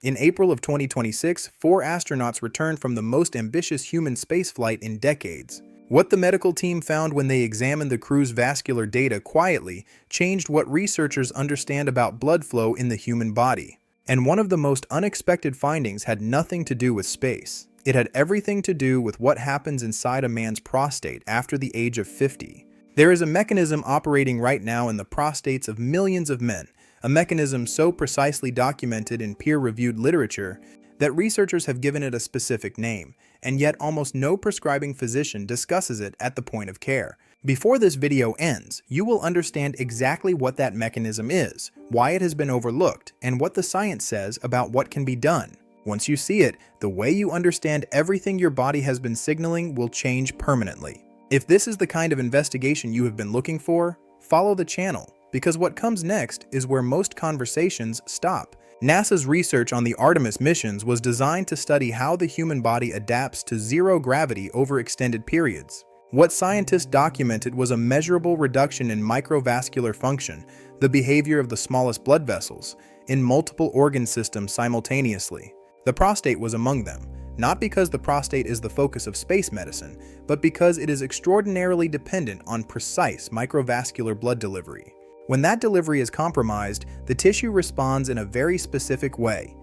In April of 2026, 4 astronauts returned from the most ambitious human spaceflight in decades. What the medical team found when they examined the crew's vascular data quietly changed what researchers understand about blood flow in the human body. And one of the most unexpected findings had nothing to do with space. It had everything to do with what happens inside a man's prostate after the age of 50. There is a mechanism operating right now in the prostates of millions of men, a mechanism so precisely documented in peer-reviewed literature that researchers have given it a specific name, and yet almost no prescribing physician discusses it at the point of care. Before this video ends, you will understand exactly what that mechanism is, why it has been overlooked, and what the science says about what can be done. Once you see it, the way you understand everything your body has been signaling will change permanently. If this is the kind of investigation you have been looking for, follow the channel, because what comes next is where most conversations stop. NASA's research on the Artemis missions was designed to study how the human body adapts to zero gravity over extended periods. What scientists documented was a measurable reduction in microvascular function, the behavior of the smallest blood vessels, in multiple organ systems simultaneously. The prostate was among them, not because the prostate is the focus of space medicine, but because it is extraordinarily dependent on precise microvascular blood delivery. When that delivery is compromised, the tissue responds in a very specific way.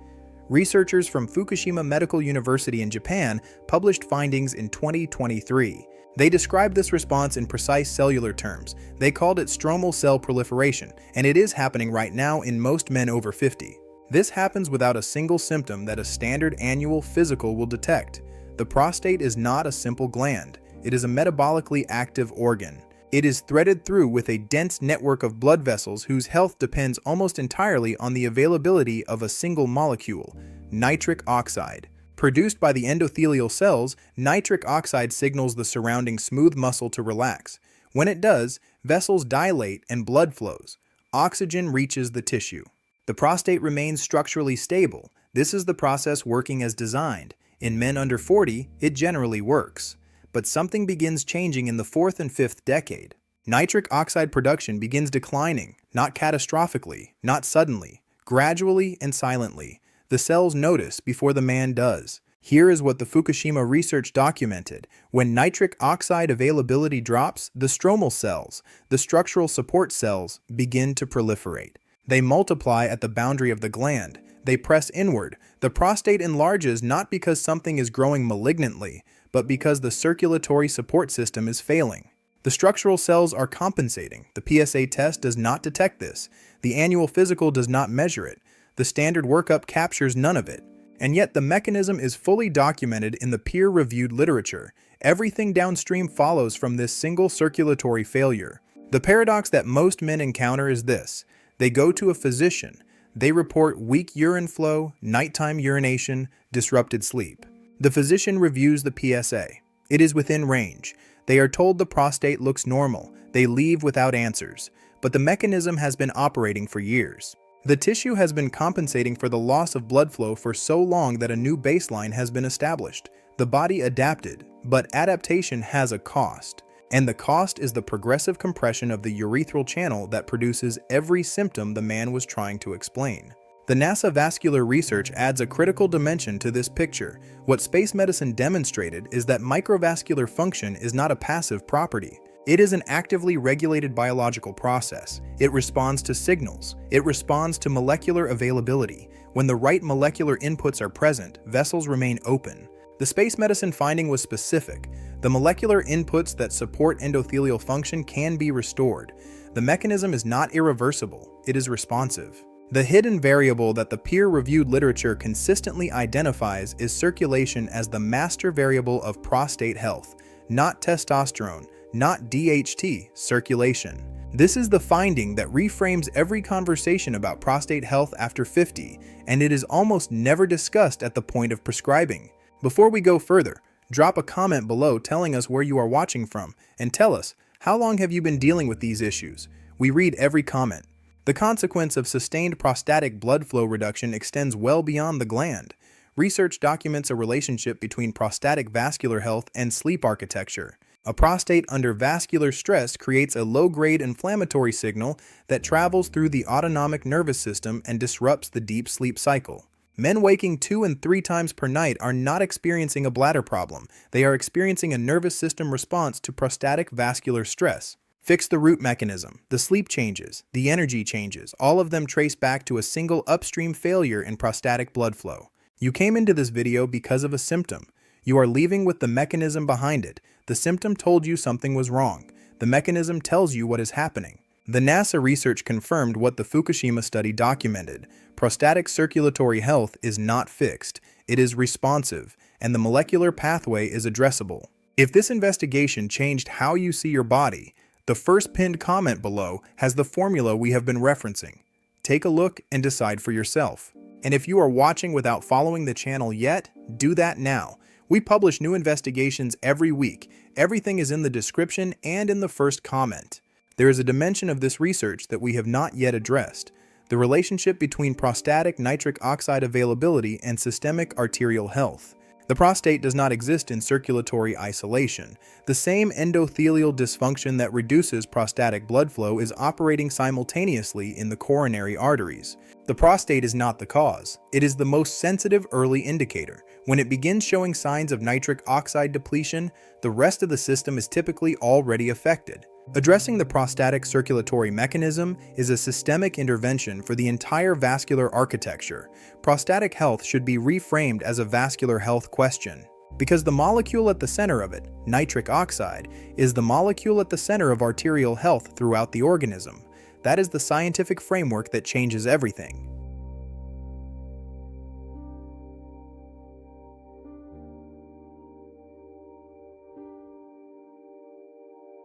Researchers from Fukushima Medical University in Japan published findings in 2023. They described this response in precise cellular terms. They called it stromal cell proliferation, and it is happening right now in most men over 50. This happens without a single symptom that a standard annual physical will detect. The prostate is not a simple gland. It is a metabolically active organ. It is threaded through with a dense network of blood vessels whose health depends almost entirely on the availability of a single molecule, nitric oxide. Produced by the endothelial cells, nitric oxide signals the surrounding smooth muscle to relax. When it does, vessels dilate and blood flows. Oxygen reaches the tissue. The prostate remains structurally stable. This is the process working as designed. In men under 40, it generally works. But something begins changing in the 4th and 5th decade. Nitric oxide production begins declining, not catastrophically, not suddenly, gradually and silently. The cells notice before the man does. Here is what the Fukushima research documented. When nitric oxide availability drops, the stromal cells, the structural support cells, begin to proliferate. They multiply at the boundary of the gland. They press inward. The prostate enlarges not because something is growing malignantly, but because the circulatory support system is failing. The structural cells are compensating. The PSA test does not detect this. The annual physical does not measure it. The standard workup captures none of it. And yet the mechanism is fully documented in the peer-reviewed literature. Everything downstream follows from this single circulatory failure. The paradox that most men encounter is this. They go to a physician. They report weak urine flow, nighttime urination, disrupted sleep. The physician reviews the PSA. It is within range. They are told the prostate looks normal. They leave without answers. But the mechanism has been operating for years. The tissue has been compensating for the loss of blood flow for so long that a new baseline has been established. The body adapted, but adaptation has a cost. And the cost is the progressive compression of the urethral channel that produces every symptom the man was trying to explain. The NASA vascular research adds a critical dimension to this picture. What space medicine demonstrated is that microvascular function is not a passive property. It is an actively regulated biological process. It responds to signals. It responds to molecular availability. When the right molecular inputs are present, vessels remain open. The space medicine finding was specific. The molecular inputs that support endothelial function can be restored. The mechanism is not irreversible. It is responsive. The hidden variable that the peer-reviewed literature consistently identifies is circulation as the master variable of prostate health, not testosterone, not DHT, circulation. This is the finding that reframes every conversation about prostate health after 50, and it is almost never discussed at the point of prescribing. Before we go further, drop a comment below telling us where you are watching from, and tell us, how long have you been dealing with these issues? We read every comment. The consequence of sustained prostatic blood flow reduction extends well beyond the gland. Research documents a relationship between prostatic vascular health and sleep architecture. A prostate under vascular stress creates a low-grade inflammatory signal that travels through the autonomic nervous system and disrupts the deep sleep cycle. Men waking 2 and 3 times per night are not experiencing a bladder problem. They are experiencing a nervous system response to prostatic vascular stress. Fix the root mechanism. The sleep changes, the energy changes, all of them trace back to a single upstream failure in prostatic blood flow. You came into this video because of a symptom. You are leaving with the mechanism behind it. The symptom told you something was wrong. The mechanism tells you what is happening. The NASA research confirmed what the Fukushima study documented. Prostatic circulatory health is not fixed. It is responsive, and the molecular pathway is addressable. If this investigation changed how you see your body, the first pinned comment below has the formula we have been referencing. Take a look and decide for yourself. And if you are watching without following the channel yet, do that now. We publish new investigations every week. Everything is in the description and in the first comment. There is a dimension of this research that we have not yet addressed: the relationship between prostatic nitric oxide availability and systemic arterial health. The prostate does not exist in circulatory isolation. The same endothelial dysfunction that reduces prostatic blood flow is operating simultaneously in the coronary arteries. The prostate is not the cause. It is the most sensitive early indicator. When it begins showing signs of nitric oxide depletion, the rest of the system is typically already affected. Addressing the prostatic circulatory mechanism is a systemic intervention for the entire vascular architecture. Prostatic health should be reframed as a vascular health question, because the molecule at the center of it, nitric oxide, is the molecule at the center of arterial health throughout the organism. That is the scientific framework that changes everything.